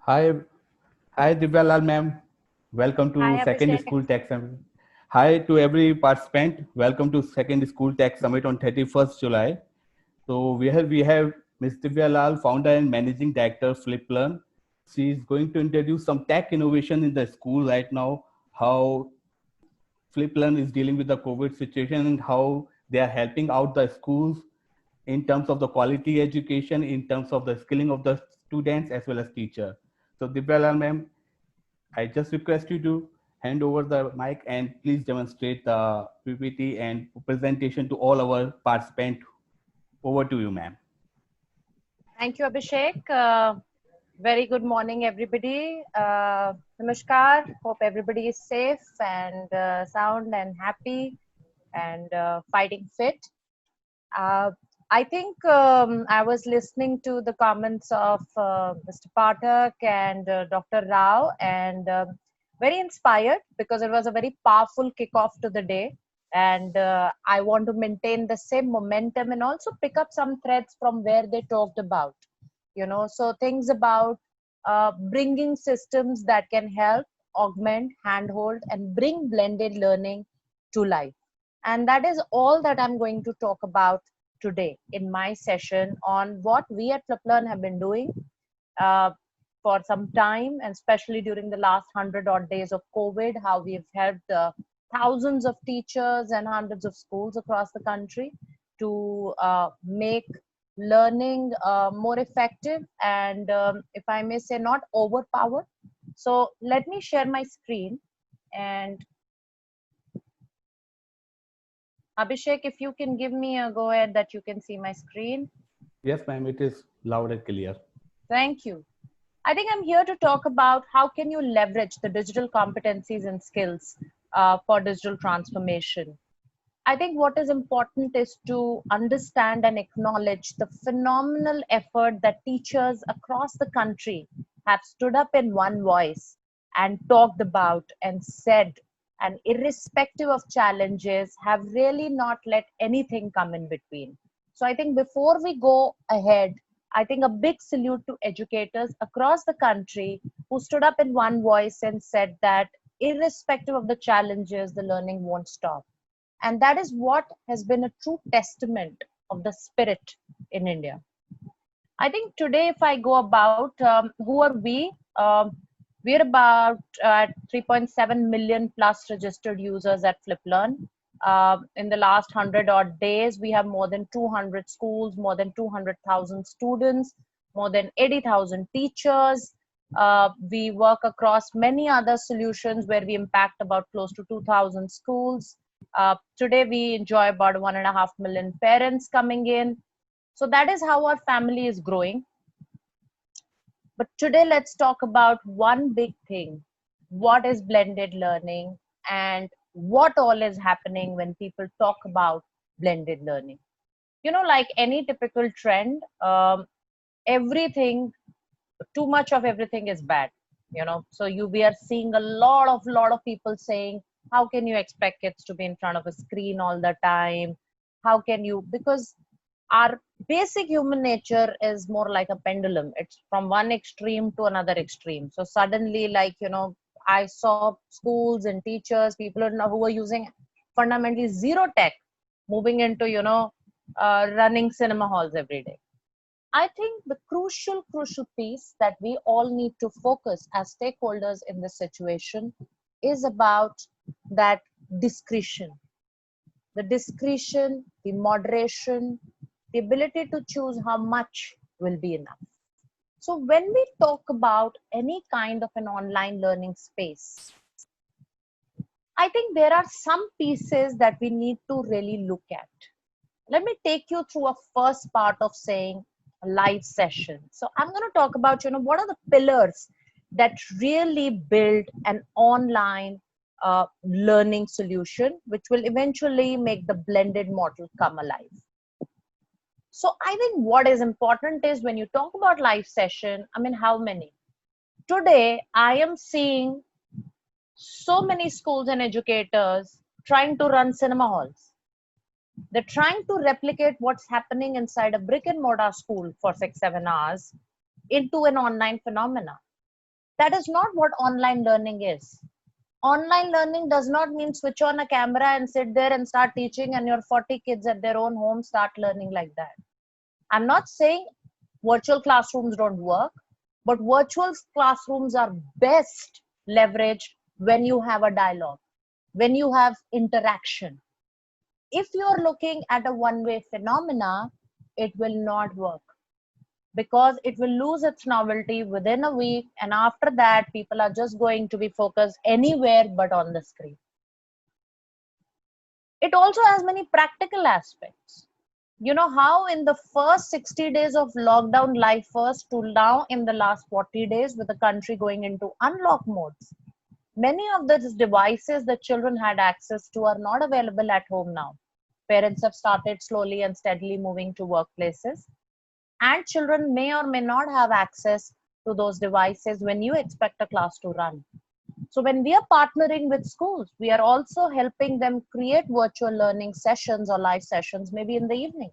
Hi, hi Divya Lal ma'am. Welcome to Hi, Second Abhishek. School Tech Summit. Hi to every participant. Welcome to Second School Tech Summit on 31st July. So we have Ms. Divya Lal, founder and managing director Fliplearn. She is going to introduce some tech innovation in the school right now, how Fliplearn is dealing with the COVID situation and how they are helping out the schools in terms of the quality education, in terms of the skilling of the students as well as teacher. So Divya Lal ma'am, I just request you to hand over the mic and please demonstrate the PPT and presentation to all our participants. Over to you, ma'am. Thank you, Abhishek. Very good morning, everybody. Namaskar. Hope everybody is safe and sound and happy and fighting fit. Uh, I think I was listening to the comments of Mr. Pathak and Dr. Rao, and very inspired because it was a very powerful kickoff to the day. And I want to maintain the same momentum and also pick up some threads from where they talked about. So things about bringing systems that can help, augment, handhold, and bring blended learning to life. And that is all that I'm going to talk about today in my session on what we at Fliplearn have been doing uh, for some time, and especially during the last 100 odd days of COVID, how we've helped thousands of teachers and hundreds of schools across the country to make learning more effective and, if I may say, not overpowered. So let me share my screen. And Abhishek, if you can give me a go ahead that you can see my screen. Yes, ma'am, it is loud and clear. Thank you. I think I'm here to talk about how can you leverage the digital competencies and skills for digital transformation. I think what is important is to understand and acknowledge the phenomenal effort that teachers across the country have stood up in one voice and talked about and said, and irrespective of challenges, have really not let anything come in between. So I think before we go ahead, I think a big salute to educators across the country who stood up in one voice and said that irrespective of the challenges, the learning won't stop. And that is what has been a true testament of the spirit in India. I think today, if I go about who are we, we're about at 3.7 million plus registered users at Fliplearn. In the last 100 odd days, we have more than 200 schools, more than 200,000 students, more than 80,000 teachers. We work across many other solutions where we impact about close to 2,000 schools. Today, we enjoy about 1.5 million parents coming in. So that is how our family is growing. But today, let's talk about one big thing. What is blended learning and what all is happening when people talk about blended learning? Like any typical trend, everything, too much of everything is bad. So we are seeing a lot of people saying, how can you expect kids to be in front of a screen all the time? How can you, because our basic human nature is more like a pendulum. It's from one extreme to another extreme. So suddenly, like, I saw schools and teachers, people who were using fundamentally zero tech, moving into, running cinema halls every day. I think the crucial piece that we all need to focus as stakeholders in this situation is about that discretion. The discretion, the moderation, the ability to choose how much will be enough. So when we talk about any kind of an online learning space, I think there are some pieces that we need to really look at. Let me take you through a first part of saying a live session. So I'm going to talk about, what are the pillars that really build an online learning solution, which will eventually make the blended model come alive. So I think what is important is when you talk about live session, I mean, how many? Today, I am seeing so many schools and educators trying to run cinema halls. They're trying to replicate what's happening inside a brick and mortar school for 6, 7 hours into an online phenomena. That is not what online learning is. Online learning does not mean switch on a camera and sit there and start teaching and your 40 kids at their own home start learning like that. I'm not saying virtual classrooms don't work, but virtual classrooms are best leveraged when you have a dialogue, when you have interaction. If you're looking at a one-way phenomena, it will not work because it will lose its novelty within a week, and after that people are just going to be focused anywhere but on the screen. It also has many practical aspects. You know how in the first 60 days of lockdown life first to now in the last 40 days with the country going into unlock modes, many of these devices that children had access to are not available at home now. Parents have started slowly and steadily moving to workplaces, and children may or may not have access to those devices when you expect a class to run. So when we are partnering with schools, we are also helping them create virtual learning sessions or live sessions, maybe in the evening.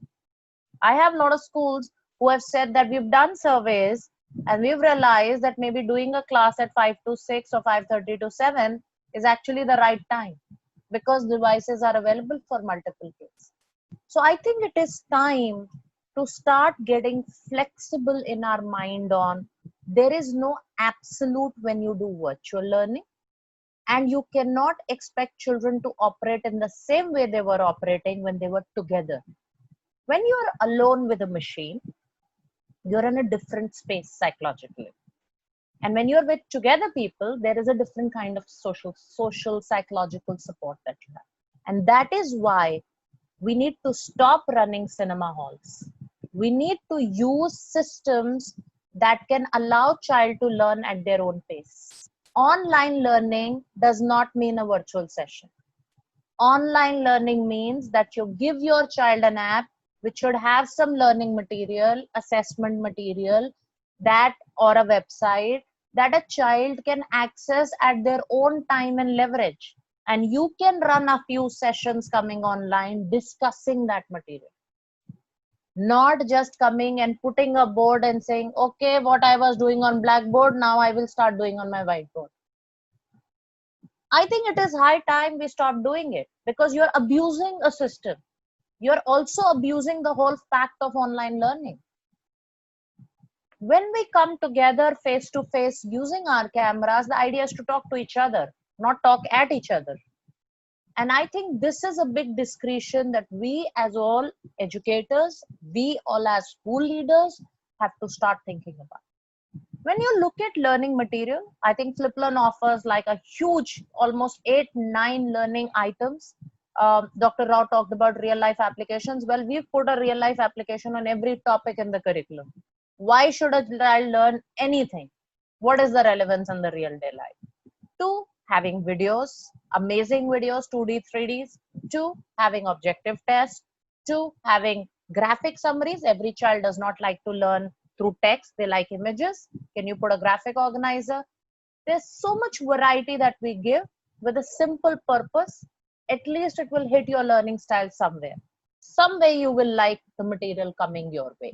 I have a lot of schools who have said that we've done surveys and we've realized that maybe doing a class at 5 to 6 or 5:30 to 7 is actually the right time because devices are available for multiple kids. So I think it is time to start getting flexible in our mind on there is no absolute when you do virtual learning, and you cannot expect children to operate in the same way they were operating when they were together. When you are alone with a machine, you're in a different space psychologically. And when you're with together people, there is a different kind of social psychological support that you have. And that is why we need to stop running cinema halls. We need to use systems that can allow child to learn at their own pace. Online learning does not mean a virtual session. Online learning means that you give your child an app which should have some learning material, assessment material, that or a website that a child can access at their own time and leverage. And you can run a few sessions coming online discussing that material. Not just coming and putting a board and saying, okay, what I was doing on blackboard, now I will start doing on my whiteboard. I think it is high time we stop doing it because you're abusing a system. You're also abusing the whole fact of online learning. When we come together face to face using our cameras, the idea is to talk to each other, not talk at each other. And I think this is a big discretion that we as all educators, we all as school leaders have to start thinking about. When you look at learning material, I think Fliplearn offers like a huge, almost 8, 9 learning items. Dr. Rao talked about real life applications. Well, we've put a real life application on every topic in the curriculum. Why should a child learn anything? What is the relevance in the real day life? 2, having videos, amazing videos, 2D, 3Ds. 2, having objective tests. 2, having graphic summaries. Every child does not like to learn through text, they like images. Can you put a graphic organizer? There's so much variety that we give with a simple purpose. At least it will hit your learning style somewhere. Some way you will like the material coming your way.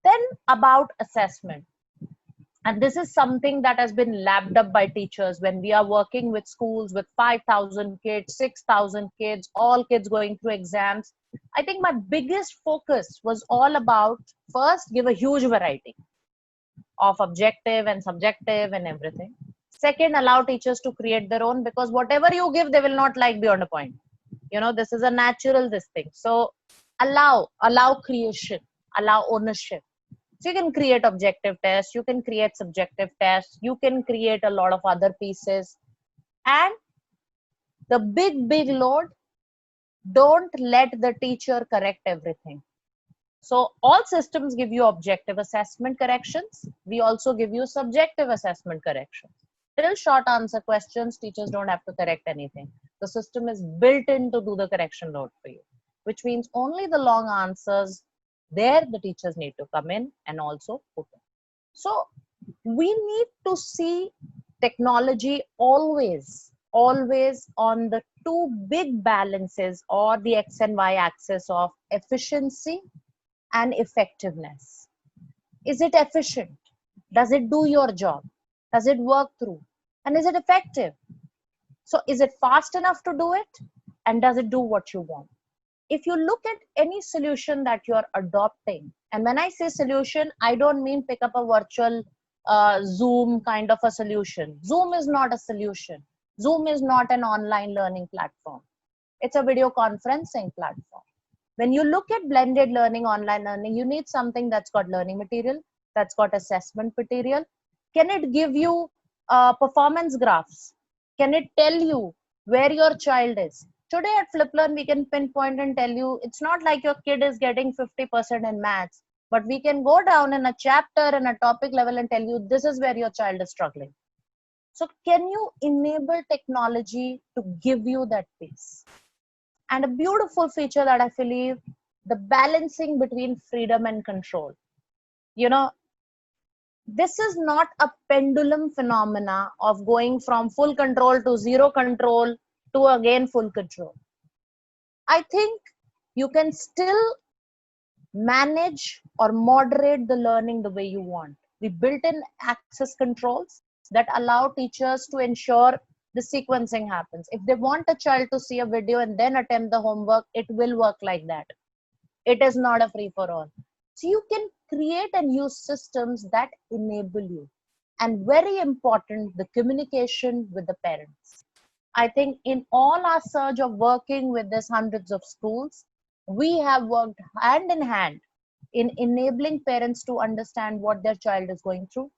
Then about assessment. And this is something that has been lapped up by teachers when we are working with schools with 5,000 kids, 6,000 kids, all kids going through exams. I think my biggest focus was all about first, give a huge variety of objective and subjective and everything. Second, allow teachers to create their own, because whatever you give, they will not like beyond a point. You know, this is a natural this thing. So allow creation, allow ownership. So you can create objective tests, you can create subjective tests, you can create a lot of other pieces. And the big load, don't let the teacher correct everything. So all systems give you objective assessment corrections. We also give you subjective assessment corrections. Till short answer questions, teachers don't have to correct anything. The system is built in to do the correction load for you, which means only the long answers, there the teachers need to come in and also put in. So we need to see technology always always on the two big balances, or the X and Y axis, of efficiency and effectiveness. Is it efficient? Does it do your job? Does it work through? And is it effective? So is it fast enough to do it? And does it do what you want? If you look at any solution that you're adopting, and when I say solution, I don't mean pick up a virtual Zoom kind of a solution. Zoom is not a solution. Zoom is not an online learning platform. It's a video conferencing platform. When you look at blended learning, online learning, you need something that's got learning material, that's got assessment material. Can it give you performance graphs? Can it tell you where your child is? Today at Fliplearn, we can pinpoint and tell you it's not like your kid is getting 50% in maths, but we can go down in a chapter and a topic level and tell you this is where your child is struggling. So can you enable technology to give you that piece? And a beautiful feature that I believe, the balancing between freedom and control. You know, this is not a pendulum phenomena of going from full control to zero control to again full control. I think you can still manage or moderate the learning the way you want. We built in access controls that allow teachers to ensure the sequencing happens. If they want a child to see a video and then attempt the homework, it will work like that. It is not a free for all. So you can create and use systems that enable you. And very important, the communication with the parents. I think in all our surge of working with these hundreds of schools, we have worked hand in hand in enabling parents to understand what their child is going through.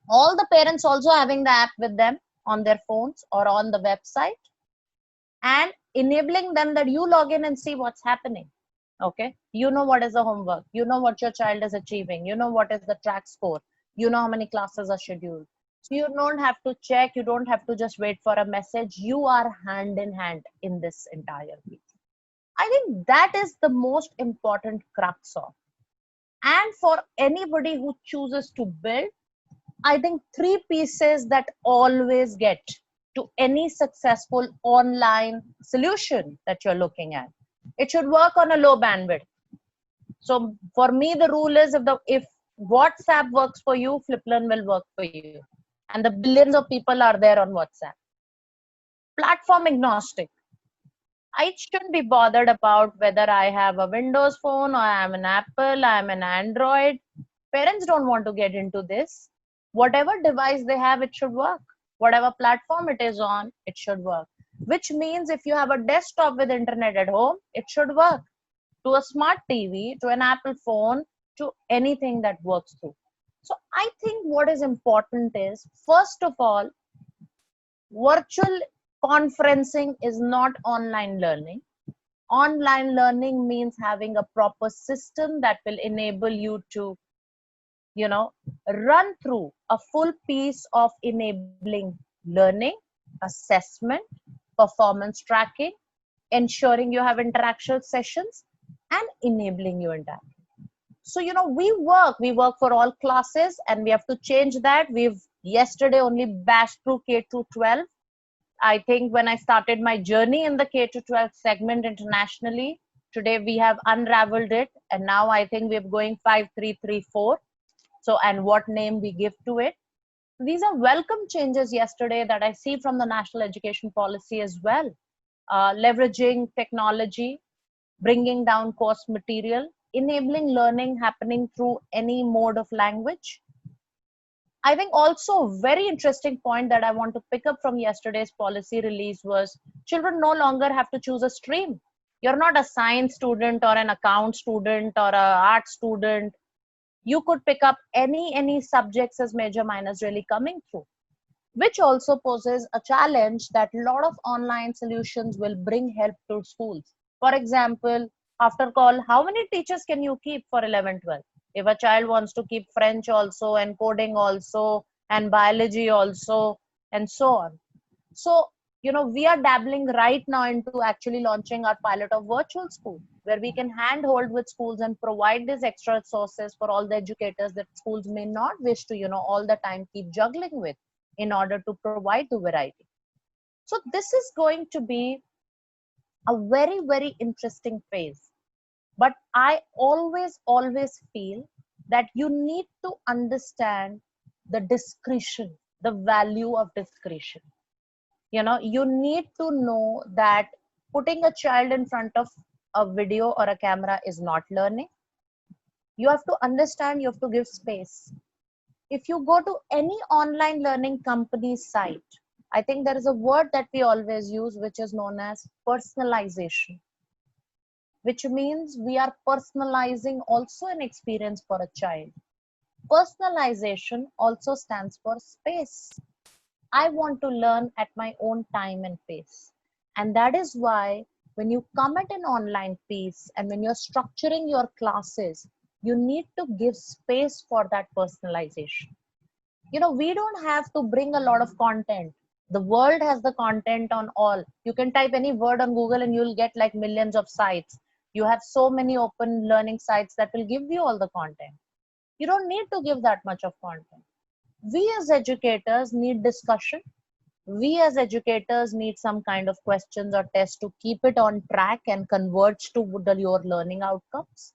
All the parents also having the app with them on their phones or on the website, and enabling them that you log in and see what's happening. Okay, you know what is the homework, you know what your child is achieving, you know what is the track score, you know how many classes are scheduled. So you don't have to check, you don't have to just wait for a message. You are hand in hand in this entire piece. I think that is the most important crux of. And for anybody who chooses to build, I think three pieces that always get to any successful online solution that you're looking at. It should work on a low bandwidth. So for me, the rule is if WhatsApp works for you, Fliplearn will work for you. And the billions of people are there on WhatsApp. Platform agnostic. I shouldn't be bothered about whether I have a Windows phone or I'm an Apple, I'm an Android. Parents don't want to get into this. Whatever device they have, it should work. Whatever platform it is on, it should work. Which means if you have a desktop with internet at home, it should work. To a smart TV, to an Apple phone, to anything that works through. So I think what is important is, first of all, virtual conferencing is not online learning. Online learning means having a proper system that will enable you to, run through a full piece of enabling learning, assessment, performance tracking, ensuring you have interaction sessions, and enabling you interact. So, we work for all classes, and we have to change that. We've yesterday only bashed through K to 12. I think when I started my journey in the K to 12 segment internationally, today we have unraveled it. And now I think we're going 5-3-3-4. So, and what name we give to it. These are welcome changes yesterday that I see from the national education policy as well. Leveraging technology, bringing down course material, enabling learning happening through any mode of language. I think also a very interesting point that I want to pick up from yesterday's policy release was children no longer have to choose a stream. You're not a science student or an account student or an art student. You could pick up any subjects as major, minors really coming through, which also poses a challenge that a lot of online solutions will bring help to schools. For example, after call, how many teachers can you keep for 11-12? If a child wants to keep French also, and coding also, and biology also, and so on. So, we are dabbling right now into actually launching our pilot of virtual school, where we can handhold with schools and provide these extra resources for all the educators that schools may not wish to, all the time keep juggling with, in order to provide the variety. So this is going to be a very, very interesting phase. But I always feel that you need to understand the discretion, the value of discretion. You need to know that putting a child in front of a video or a camera is not learning. You have to understand, you have to give space. If you go to any online learning company's site, I think there is a word that we always use, which is known as personalization, which means we are personalizing also an experience for a child. Personalization also stands for space. I want to learn at my own time and pace. And that is why when you come at an online piece and when you're structuring your classes, you need to give space for that personalization. We don't have to bring a lot of content. The world has the content on all. You can type any word on Google and you'll get like millions of sites. You have so many open learning sites that will give you all the content. You don't need to give that much of content. We as educators need discussion. We as educators need some kind of questions or tests to keep it on track and converge to your learning outcomes.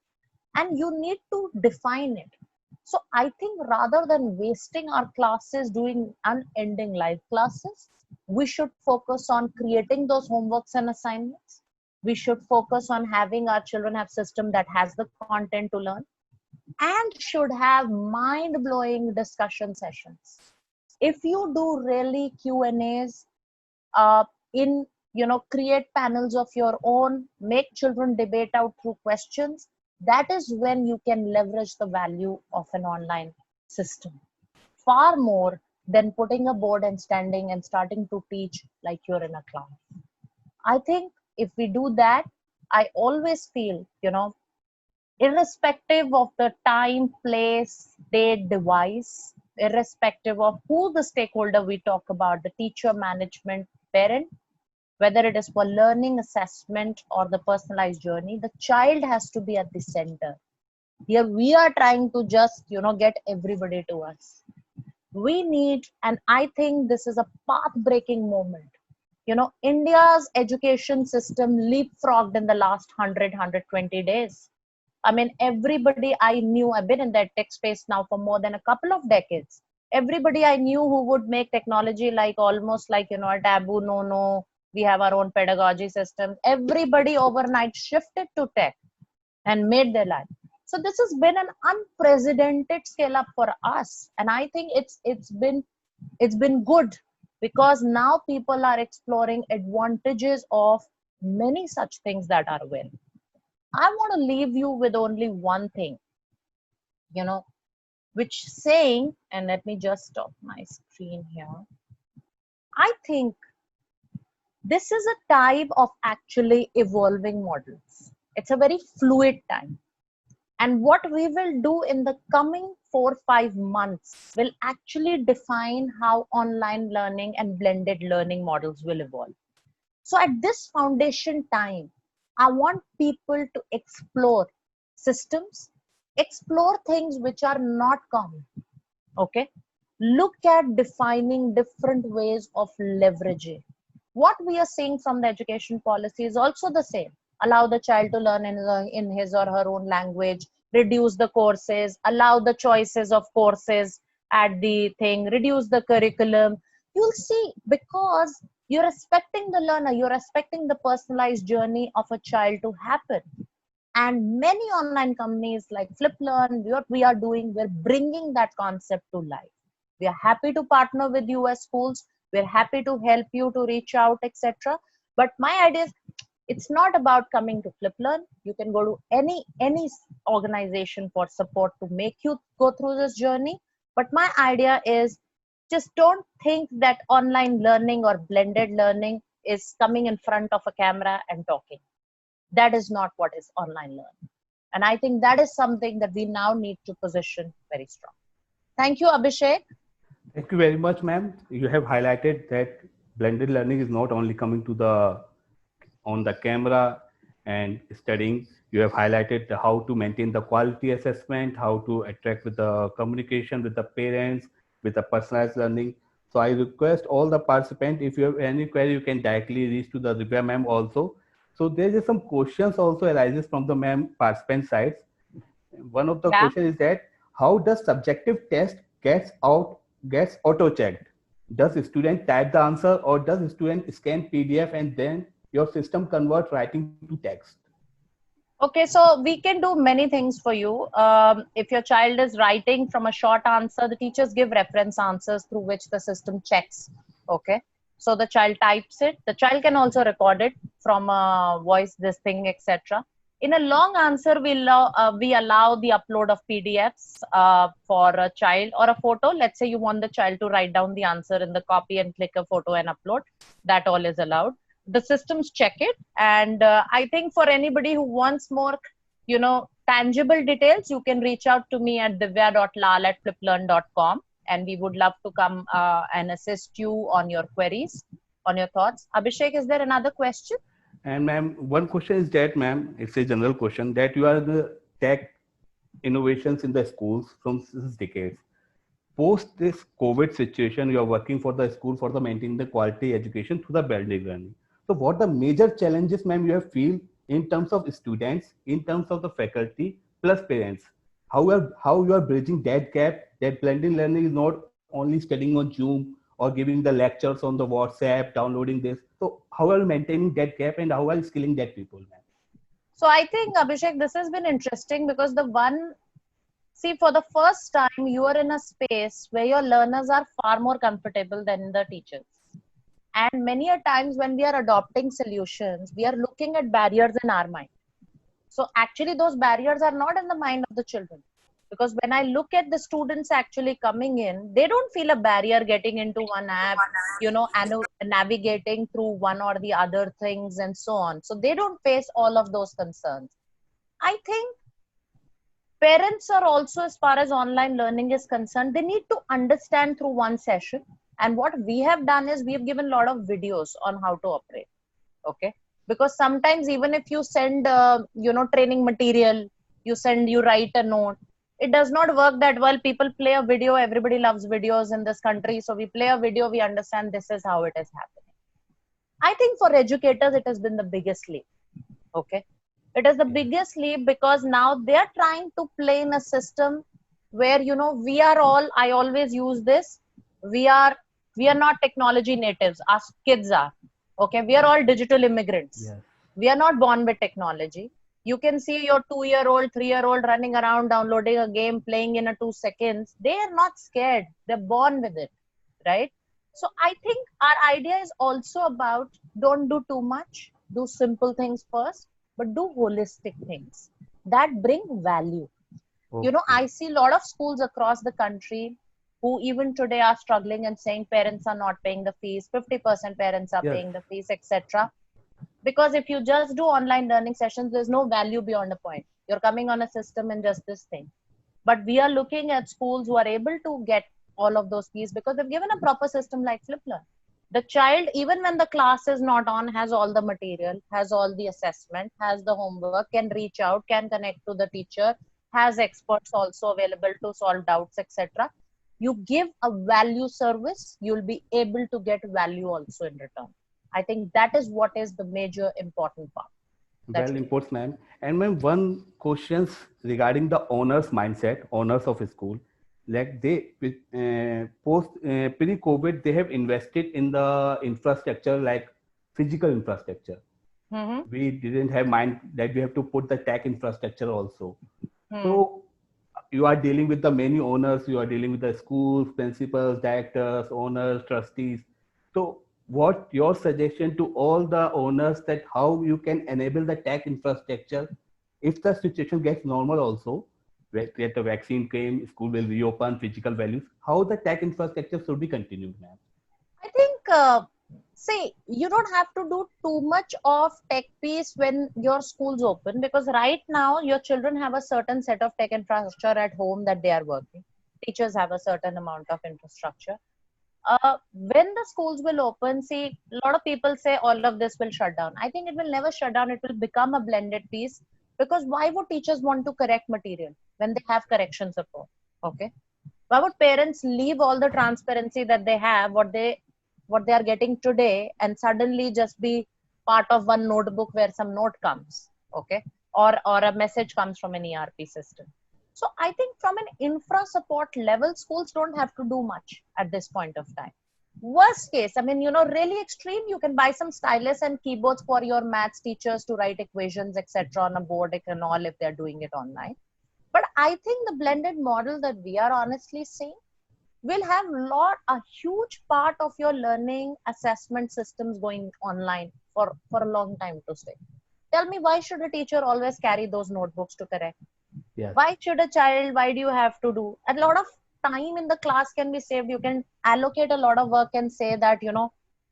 And you need to define it. So I think rather than wasting our classes doing unending live classes, we should focus on creating those homeworks and assignments. We should focus on having our children have system that has the content to learn, and should have mind-blowing discussion sessions. If you do really Q&As, in create panels of your own, make children debate out through questions, that is when you can leverage the value of an online system far more than putting a board and standing and starting to teach like you're in a class. I think if we do that, I always feel, irrespective of the time, place, date, device, irrespective of who the stakeholder we talk about, the teacher, management, parent, whether it is for learning, assessment, or the personalized journey, the child has to be at the center. Here we are trying to just, get everybody to us. We need, and I think this is a path-breaking moment. India's education system leapfrogged in the last 120 days. I mean, everybody I knew, I've been in that tech space now for more than a couple of decades. Everybody I knew who would make technology like almost like, a taboo, no, we have our own pedagogy system. Everybody overnight shifted to tech and made their life. So this has been an unprecedented scale up for us. And I think it's been good because now people are exploring advantages of many such things that are available. I want to leave you with only one thing, you know, which saying, and let me just stop my screen here. I think this is a type of actually evolving models. It's a very fluid time. And what we will do in the coming 4 or 5 months will actually define how online learning and blended learning models will evolve. So at this foundation time, I want people to explore systems, explore things which are not common. Okay. Look at defining different ways of leveraging. What we are seeing from the education policy is also the same. Allow the child to learn in his or her own language, reduce the courses, allow the choices of courses at the thing, reduce the curriculum. You'll see, because you're respecting the learner, you're respecting the personalized journey of a child to happen. And many online companies like Fliplearn, what we are doing, we're bringing that concept to life. We are happy to partner with US schools. We're happy to help you to reach out, etc. But my idea is, it's not about coming to Fliplearn. You can go to any organization for support to make you go through this journey. But my idea is, just don't think that online learning or blended learning is coming in front of a camera and talking. That is not what is online learning. And I think that is something that we now need to position very strong. Thank you, Abhishek. Thank you very much, ma'am. You have highlighted that blended learning is not only coming to the on the camera and studying. You have highlighted how to maintain the quality assessment, how to attract with the communication with the parents, with the personalized learning. So I request all the participants, if you have any query, you can directly reach to the Divya ma'am also. So there is some questions also arises from the ma'am participant sides. One of the Yeah. question is that how does subjective test gets auto checked? Does student type the answer or does student scan PDF and then your system convert writing to text? Okay, so we can do many things for you. If your child is writing from a short answer, the teachers give reference answers through which the system checks. Okay, so the child types it. The child can also record it from a voice, this thing, etc. In a long answer, we allow the upload of PDFs for a child or a photo. Let's say you want the child to write down the answer in the copy and click a photo and upload. That all is allowed. The systems check it, and I think for anybody who wants more tangible details, you can reach out to me at divya.lal@fliplearn.com, and we would love to come and assist you on your queries, on your thoughts. Abhishek, is there another question? And ma'am, one question is that, ma'am, it's a general question that you are the tech innovations in the schools from since decades. Post this COVID situation, you are working for the school for the maintaining the quality education through the building learning. So what the major challenges, ma'am, you have feel in terms of students, in terms of the faculty, plus parents? How you are bridging that gap, that blended learning is not only studying on Zoom or giving the lectures on the WhatsApp, downloading this. So how are you maintaining that gap and how are you skilling that people, ma'am? So I think, Abhishek, this has been interesting because see, for the first time, you are in a space where your learners are far more comfortable than the teachers. And many a times when we are adopting solutions, we are looking at barriers in our mind. So actually, those barriers are not in the mind of the children. Because when I look at the students actually coming in, they don't feel a barrier getting into one app, and navigating through one or the other things and so on. So they don't face all of those concerns. I think parents are also, as far as online learning is concerned, they need to understand through one session. And what we have done is we have given a lot of videos on how to operate. Okay, because sometimes even if you send training material, you write a note, it does not work that well. People play a video, everybody loves videos in this country, so we play a video, we understand this is how it is happening. I think for educators it has been the biggest leap. Okay, it is the Yeah. biggest leap because now they are trying to play in a system where we are all, I always use this, we are we are not technology natives, us kids are. Okay, we are all digital immigrants. Yes. We are not born with technology. You can see your 2-year-old, 3-year-old running around downloading a game, playing in a 2 seconds. They are not scared, they're born with it, right? So I think our idea is also about, don't do too much, do simple things first, but do holistic things that bring value. Okay. I see a lot of schools across the country who even today are struggling and saying parents are not paying the fees, 50% parents are Yes. paying the fees, etc. Because if you just do online learning sessions, there's no value beyond a point. You're coming on a system and just this thing. But we are looking at schools who are able to get all of those fees because they've given a proper system like Fliplearn. The child, even when the class is not on, has all the material, has all the assessment, has the homework, can reach out, can connect to the teacher, has experts also available to solve doubts, etc. You give a value service, you'll be able to get value also in return. I think that is what is the major important part that Well, you need. imports, ma'am. And ma'am, one questions regarding the owners' mindset, owners of a school, like they post pre-COVID, they have invested in the infrastructure, like physical infrastructure. Mm-hmm. We didn't have mind that we have to put the tech infrastructure also. Hmm. So you are dealing with the many owners, you are dealing with the schools, principals, directors, owners, trustees. So what your suggestion to all the owners that how you can enable the tech infrastructure if the situation gets normal also, that the vaccine came, school will reopen, physical values, how the tech infrastructure should be continued, ma'am? I think, see, you don't have to do too much of tech piece when your school's open because right now your children have a certain set of tech infrastructure at home that they are working. Teachers have a certain amount of infrastructure. When the schools will open, see, a lot of people say all of this will shut down. I think it will never shut down. It will become a blended piece because why would teachers want to correct material when they have correction support? Okay. Why would parents leave all the transparency that they have, what they are getting today, and suddenly just be part of one notebook where some note comes, okay, or a message comes from an ERP system? So I think from an infra support level, schools don't have to do much at this point of time. Worst case, I mean, really extreme, you can buy some stylus and keyboards for your maths teachers to write equations, etc., on a board and all if they're doing it online. But I think the blended model that we are honestly seeing will have a huge part of your learning assessment systems going online for a long time to stay. Tell me, why should a teacher always carry those notebooks to correct? Yes. Why should a child, why do you have to do? A lot of time in the class can be saved. You can allocate a lot of work and say that,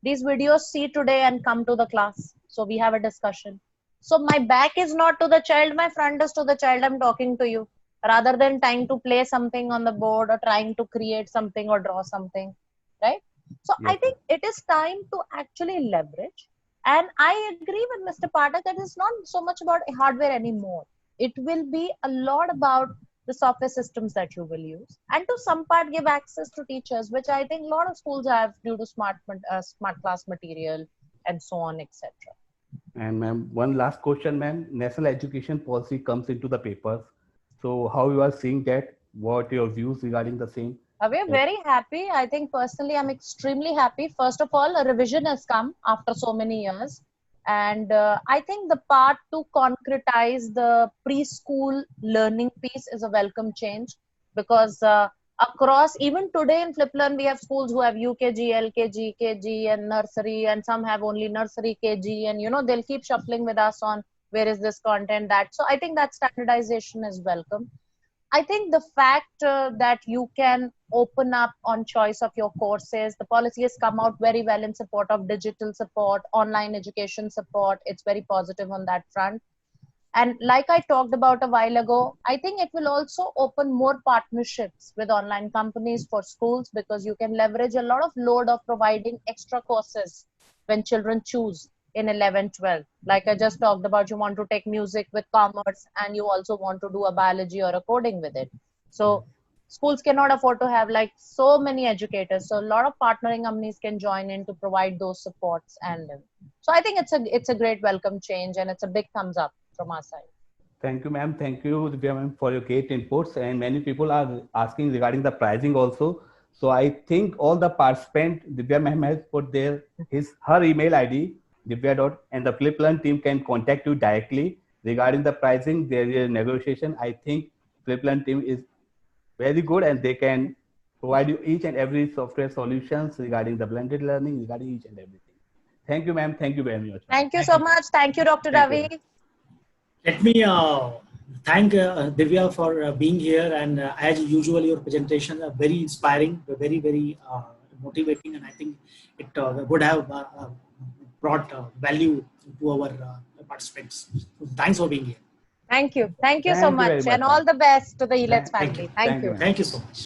these videos see today and come to the class. So we have a discussion. So my back is not to the child, my front is to the child. I'm talking to you rather than trying to play something on the board or trying to create something or draw something, right? So I Yes. think it is time to actually leverage. And I agree with Mr. Pathak that it's not so much about hardware anymore. It will be a lot about the software systems that you will use, and to some part give access to teachers, which I think a lot of schools have due to smart class material and so on, etc. And ma'am, one last question, ma'am. National education policy comes into the papers. So how you are seeing that? What your views regarding the same? We're very happy. I think personally, I'm extremely happy. First of all, a revision has come after so many years. And I think the part to concretize the preschool learning piece is a welcome change, because across, even today in Fliplearn, we have schools who have UKG, LKG, KG, and nursery, and some have only nursery, KG, and they'll keep shuffling with us on where is this content, that. So I think that standardization is welcome. I think the fact that you can open up on choice of your courses, the policy has come out very well in support of digital support, online education support. It's very positive on that front. And like I talked about a while ago, I think it will also open more partnerships with online companies for schools, because you can leverage a lot of load of providing extra courses when children choose in 11, 12. Like I just talked about, you want to take music with commerce and you also want to do a biology or a coding with it. So schools cannot afford to have like so many educators. So a lot of partnering companies can join in to provide those supports. And so I think it's a great welcome change, and it's a big thumbs up from our side. Thank you, ma'am. Thank you, Divya ma'am, for your great inputs. And many people are asking regarding the pricing also. So I think all the participants, Divya ma'am has put her email ID, Divya dot, and the Fliplearn team can contact you directly regarding the pricing. There is a negotiation. I think Fliplearn team is very good and they can provide you each and every software solutions regarding the blended learning, regarding each and everything. Thank you, ma'am. Thank you very much, ma'am. Thank you so much. Thank you, Dr. Thank you, Ravi. ma'am. Let me thank Divya for being here, and as usual, your presentation are very inspiring, very, very motivating, and I think it would have brought value to our participants. So thanks for being here. Thank you. Thank you so Thank you much. very much, And ma'am. all the best to the Elets Thank you. family. Thank Thank you, you. ma'am. Thank you so much.